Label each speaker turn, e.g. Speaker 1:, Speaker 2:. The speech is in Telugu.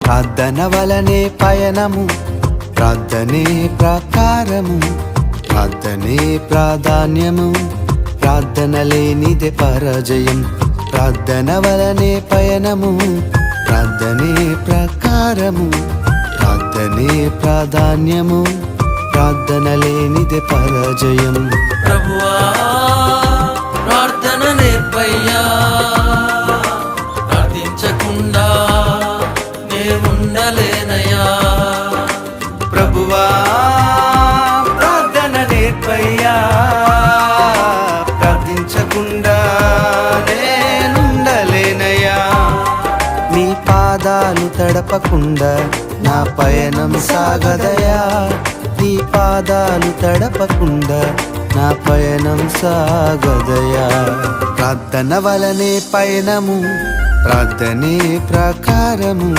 Speaker 1: ప్రార్థన వలనే పయనము, ప్రార్థనే ప్రకారము, ప్రార్థనే ప్రాధాన్యము, ప్రార్థన లేనిదే పరాజయం. ప్రార్థన వలనే పయనము, ప్రార్థనే ప్రకారము, ప్రార్థనే ప్రాధాన్యము, ప్రార్థన లేనిదే పరాజయం.
Speaker 2: ప్రభువా ప్రార్థన నేర్పయ్యా, ప్రార్థించకుండా నే ఉండలేనయ్యా.
Speaker 1: ప్రభువా ప్రార్థన నేర్పయ్యా, ప్రార్థించకుండా నేనుండలేనయ్యా. నీ పాదాలు తడపకుండా నా పయనం సాగదయా, నీ పాదాలు తడపకుండా నా పయనం సాగదయా. ప్రార్థన వలనే పయనము, ప్రార్థనే ప్రకారము,